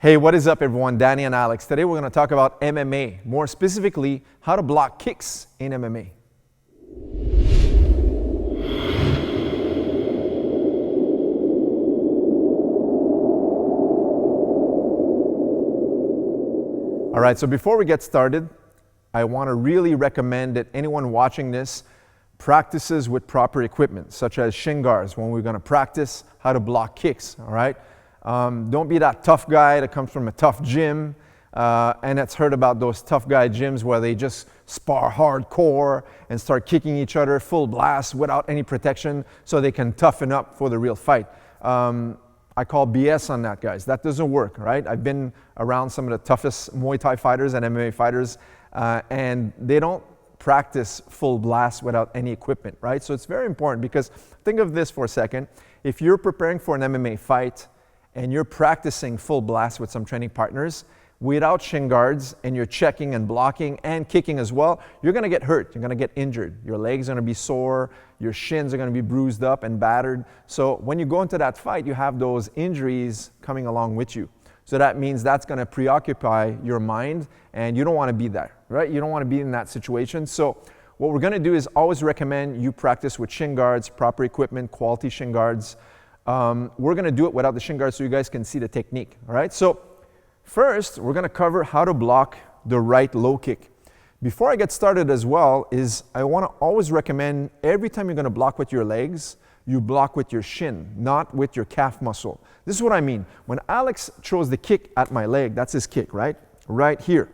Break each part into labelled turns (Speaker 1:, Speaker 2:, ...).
Speaker 1: Hey, what is up everyone? Danny and Alex. Today we're going to talk about MMA, more specifically, how to block kicks in MMA. All right, so before we get started, I want to really recommend that anyone watching this practices with proper equipment, such as shin guards, when we're going to practice how to block kicks, all right? Don't be that tough guy that comes from a tough gym and that's heard about those tough guy gyms where they just spar hardcore and start kicking each other full blast without any protection so they can toughen up for the real fight. I call BS on that, guys. That doesn't work, right? I've been around some of the toughest Muay Thai fighters and MMA fighters and they don't practice full blast without any equipment, right? So it's very important because think of this for a second. If you're preparing for an MMA fight and you're practicing full blast with some training partners without shin guards and you're checking and blocking and kicking as well, you're going to get hurt. You're going to get injured. Your legs are going to be sore. Your shins are going to be bruised up and battered. So when you go into that fight, you have those injuries coming along with you. So that means that's going to preoccupy your mind and you don't want to be there, right? You don't want to be in that situation. So what we're going to do is always recommend you practice with shin guards, proper equipment, quality shin guards. We're going to do it without the shin guards so you guys can see the technique, all right? So first, we're going to cover how to block the right low kick. Before I get started as well, I want to always recommend every time you're going to block with your legs, you block with your shin, not with your calf muscle. This is what I mean. When Alex throws the kick at my leg, that's his kick, right? Right here.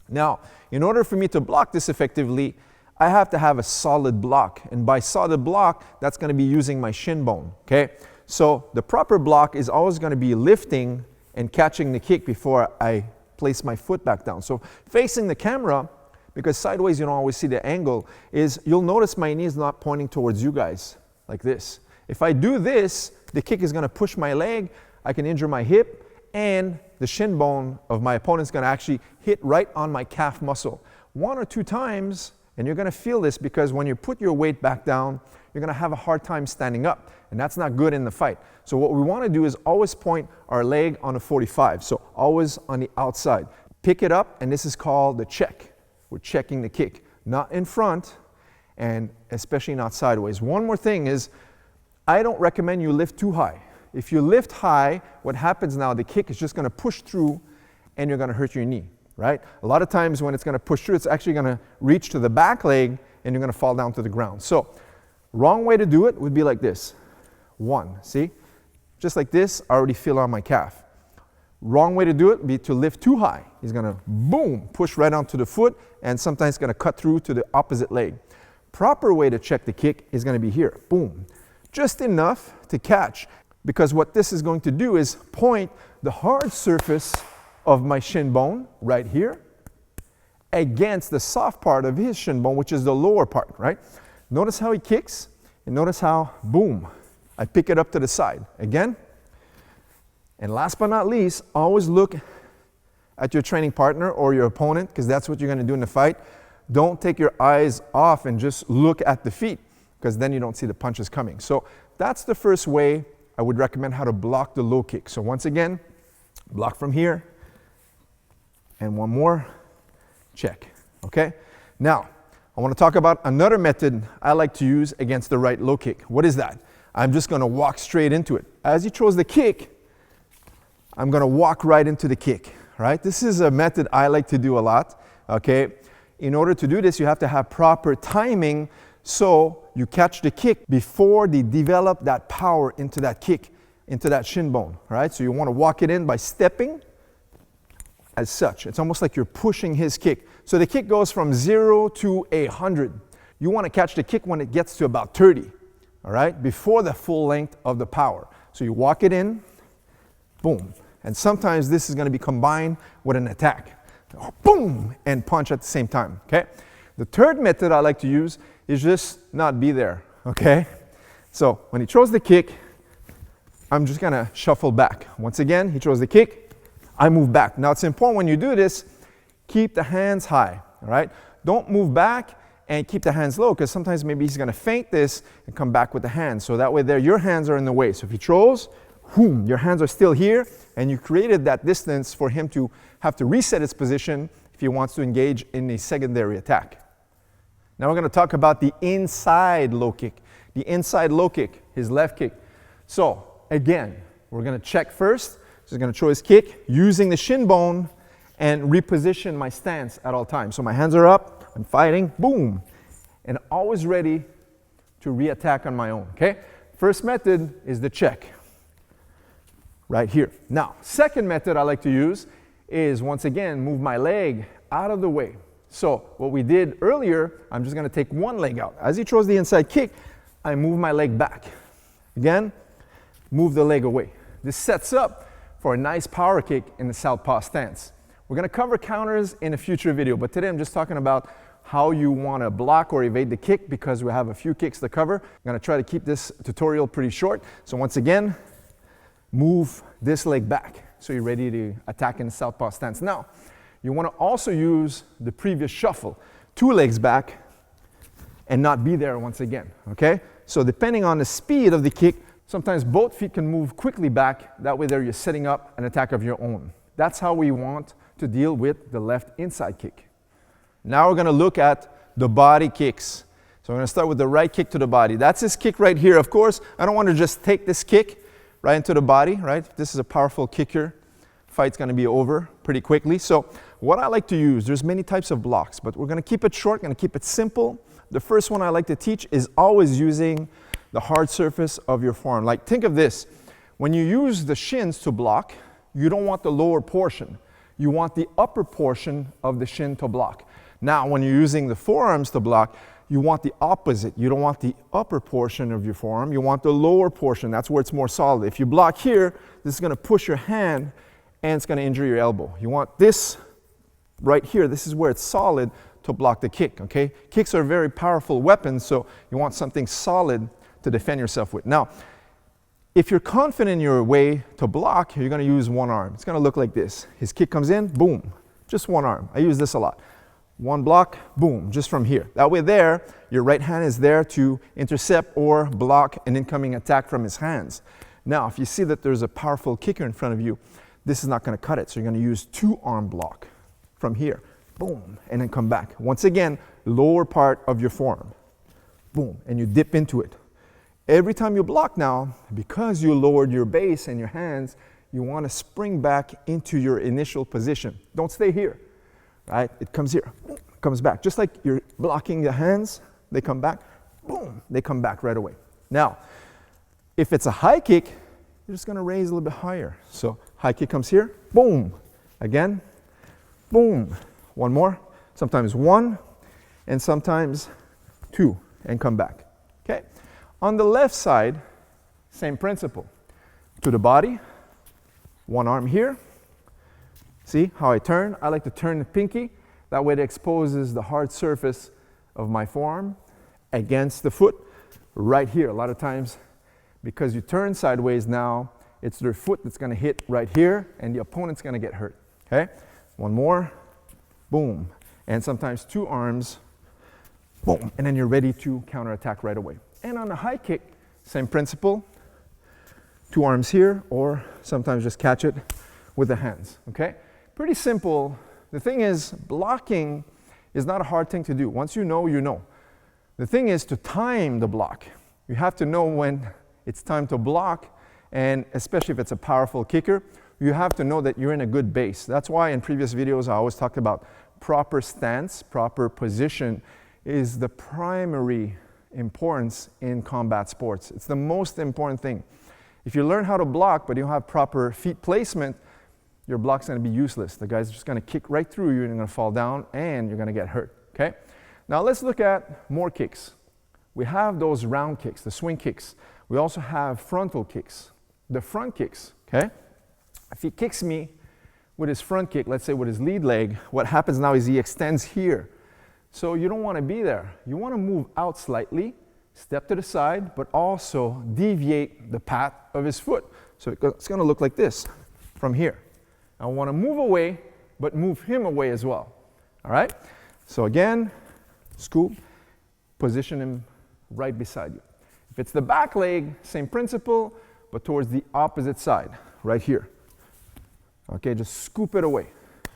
Speaker 1: Now, in order for me to block this effectively, I have to have a solid block. And by solid block, that's going to be using my shin bone, okay? So the proper block is always going to be lifting and catching the kick before I place my foot back down. So facing the camera, because sideways you don't always see the angle, is you'll notice my knee is not pointing towards you guys like this. If I do this, the kick is going to push my leg, I can injure my hip, and the shin bone of my opponent is going to actually hit right on my calf muscle. 1 or 2 times, and you're going to feel this because when you put your weight back down, you're going to have a hard time standing up, and that's not good in the fight. So what we want to do is always point our leg on a 45, so always on the outside. Pick it up, and this is called the check. We're checking the kick, not in front, and especially not sideways. One more thing is, I don't recommend you lift too high. If you lift high, what happens now, the kick is just going to push through, and you're going to hurt your knee, right? A lot of times when it's going to push through, it's actually going to reach to the back leg, and you're going to fall down to the ground. So, wrong way to do it would be like this. 1, see? Just like this, I already feel on my calf. Wrong way to do it would be to lift too high. He's going to, boom, push right onto the foot, and sometimes going to cut through to the opposite leg. Proper way to check the kick is going to be here, boom. Just enough to catch, because what this is going to do is point the hard surface of my shin bone right here against the soft part of his shin bone, which is the lower part, right? Notice how he kicks, and notice how, boom, I pick it up to the side. Again, and last but not least, always look at your training partner or your opponent, because that's what you're going to do in the fight. Don't take your eyes off and just look at the feet, because then you don't see the punches coming. So that's the first way I would recommend how to block the low kick. So once again, block from here, and one more, check, okay? Now, I want to talk about another method I like to use against the right low kick. What is that? I'm just going to walk straight into it. As he throws the kick, I'm going to walk right into the kick, right? This is a method I like to do a lot, okay? In order to do this, you have to have proper timing so you catch the kick before they develop that power into that kick, into that shin bone, right? So you want to walk it in by stepping as such. It's almost like you're pushing his kick. So the kick goes from 0 to 100. You want to catch the kick when it gets to about 30, all right? Before the full length of the power. So you walk it in, boom. And sometimes this is going to be combined with an attack. Boom, and punch at the same time, okay? The third method I like to use is just not be there, okay? So when he throws the kick, I'm just going to shuffle back. Once again, he throws the kick, I move back. Now it's important when you do this, keep the hands high, all right? Don't move back and keep the hands low, because sometimes maybe he's going to feint this and come back with the hands. So that way there, your hands are in the way. So if he throws, Boom, your hands are still here, and you created that distance for him to have to reset his position if he wants to engage in a secondary attack. Now we're going to talk about the inside low kick. The inside low kick, his left kick. So again, we're going to check first. So he's going to throw his kick using the shin bone and reposition my stance at all times. So my hands are up, I'm fighting, boom, and always ready to re-attack on my own, okay? First method is the check, right here. Now, second method I like to use is, once again, move my leg out of the way. So what we did earlier, I'm just gonna take one leg out. As he throws the inside kick, I move my leg back. Again, move the leg away. This sets up for a nice power kick in the southpaw stance. We're gonna cover counters in a future video, but today I'm just talking about how you wanna block or evade the kick because we have a few kicks to cover. I'm gonna try to keep this tutorial pretty short. So once again, move this leg back so you're ready to attack in the southpaw stance. Now, you want to also use the previous shuffle, 2 legs back and not be there once again, okay? So depending on the speed of the kick, sometimes both feet can move quickly back. That way there you're setting up an attack of your own. That's how we want to deal with the left inside kick. Now we're going to look at the body kicks. So I'm going to start with the right kick to the body. That's his kick right here. Of course, I don't want to just take this kick right into the body, right? This is a powerful kicker. Fight's going to be over pretty quickly. So what I like to use, there's many types of blocks, but we're going to keep it short, going to keep it simple. The first one I like to teach is always using the hard surface of your forearm. Like, think of this. When you use the shins to block, you don't want the lower portion. You want the upper portion of the shin to block. Now, when you're using the forearms to block, you want the opposite. You don't want the upper portion of your forearm. You want the lower portion. That's where it's more solid. If you block here, this is going to push your hand and it's going to injure your elbow. You want this right here. This is where it's solid to block the kick, okay? Kicks are very powerful weapons, so you want something solid to defend yourself with. Now, if you're confident in your way to block, you're going to use one arm. It's going to look like this. His kick comes in, boom, just one arm. I use this a lot. One block, boom, just from here. That way there, your right hand is there to intercept or block an incoming attack from his hands. Now, if you see that there's a powerful kicker in front of you, this is not going to cut it. So you're going to use 2-arm block from here, boom, and then come back. Once again, lower part of your forearm, boom, and you dip into it. Every time you block now, because you lowered your base and your hands, you want to spring back into your initial position. Don't stay here. Right? It comes here, comes back. Just like you're blocking the hands, they come back, boom, they come back right away. Now, if it's a high kick, you're just going to raise a little bit higher. So high kick comes here, boom, again, boom. One more, sometimes 1, and sometimes 2, and come back. Okay. On the left side, same principle. To the body, 1 arm here. See how I turn? I like to turn the pinky. That way it exposes the hard surface of my forearm against the foot right here. A lot of times, because you turn sideways now, it's their foot that's going to hit right here, and the opponent's going to get hurt. Okay? One more, boom. And sometimes 2 arms, boom. And then you're ready to counterattack right away. And on the high kick, same principle. 2 arms here, or sometimes just catch it with the hands. Okay? Pretty simple. The thing is, blocking is not a hard thing to do. Once you know, you know. The thing is to time the block. You have to know when it's time to block, and especially if it's a powerful kicker, you have to know that you're in a good base. That's why in previous videos I always talked about proper stance, proper position is the primary importance in combat sports. It's the most important thing. If you learn how to block but you don't have proper feet placement, your block's going to be useless. The guy's just going to kick right through you and you're going to fall down and you're going to get hurt. Okay? Now let's look at more kicks. We have those round kicks, the swing kicks. We also have frontal kicks. The front kicks, okay? If he kicks me with his front kick, let's say with his lead leg, what happens now is he extends here. So you don't want to be there. You want to move out slightly, step to the side, but also deviate the path of his foot. So it's going to look like this from here. I want to move away, but move him away as well. All right? So again, scoop, position him right beside you. If it's the back leg, same principle, but towards the opposite side, right here. Okay, just scoop it away.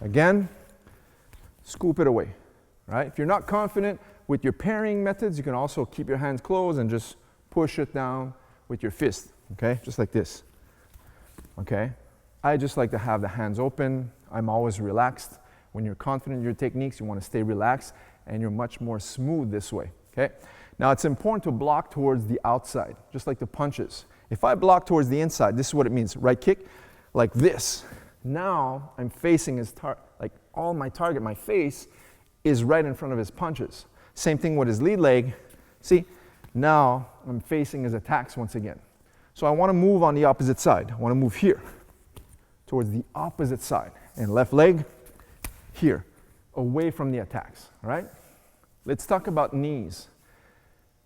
Speaker 1: Again, scoop it away, right? If you're not confident with your pairing methods, you can also keep your hands closed and just push it down with your fist, okay? Just like this, okay? I just like to have the hands open. I'm always relaxed. When you're confident in your techniques, you want to stay relaxed, and you're much more smooth this way, okay? Now, it's important to block towards the outside, just like the punches. If I block towards the inside, this is what it means. Right kick, like this. Now, I'm facing his like all my target, my face, is right in front of his punches. Same thing with his lead leg. See, now I'm facing his attacks once again. So I want to move on the opposite side. I want to move here, towards the opposite side. And left leg, here, away from the attacks, all right? Let's talk about knees.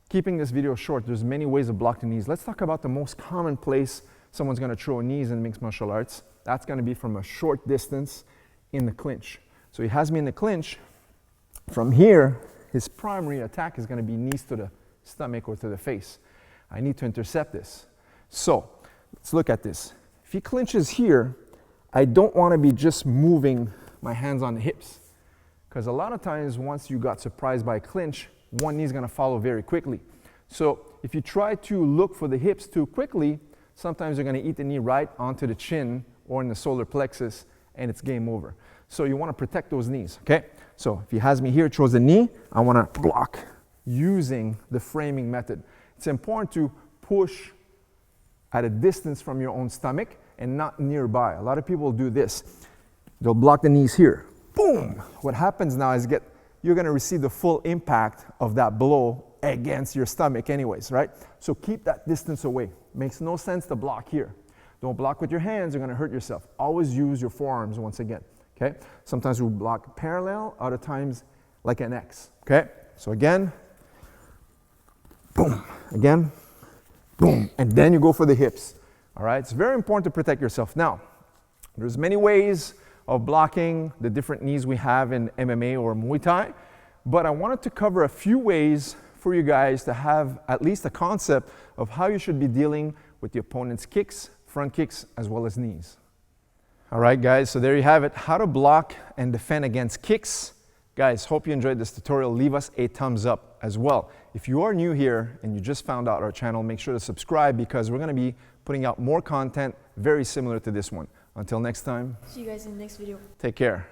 Speaker 1: Keeping this video short, there's many ways to block the knees. Let's talk about the most common place someone's going to throw knees in mixed martial arts. That's going to be from a short distance in the clinch. So he has me in the clinch. From here, his primary attack is going to be knees to the stomach or to the face. I need to intercept this. So let's look at this. If he clinches here, I don't want to be just moving my hands on the hips, because a lot of times once you got surprised by a clinch, one knee is going to follow very quickly. So if you try to look for the hips too quickly, sometimes you're going to eat the knee right onto the chin or in the solar plexus, and it's game over. So you want to protect those knees, okay? So if he has me here, throws the knee, I want to block using the framing method. It's important to push at a distance from your own stomach and not nearby. A lot of people do this. They'll block the knees here. Boom! What happens now is you're going to receive the full impact of that blow against your stomach anyways, right? So keep that distance away. Makes no sense to block here. Don't block with your hands, you're going to hurt yourself. Always use your forearms once again, okay? Sometimes we block parallel, other times like an X, okay? So again, boom, again, boom, and then you go for the hips, all right? It's very important to protect yourself. Now, there's many ways of blocking the different knees we have in MMA or Muay Thai, but I wanted to cover a few ways for you guys to have at least a concept of how you should be dealing with the opponent's kicks, front kicks, as well as knees. All right, guys, so there you have it, how to block and defend against kicks. Guys, hope you enjoyed this tutorial. Leave us a thumbs up as well. If you are new here and you just found out our channel, make sure to subscribe, because we're going to be putting out more content very similar to this one. Until next time.
Speaker 2: See you guys in the next video.
Speaker 1: Take care.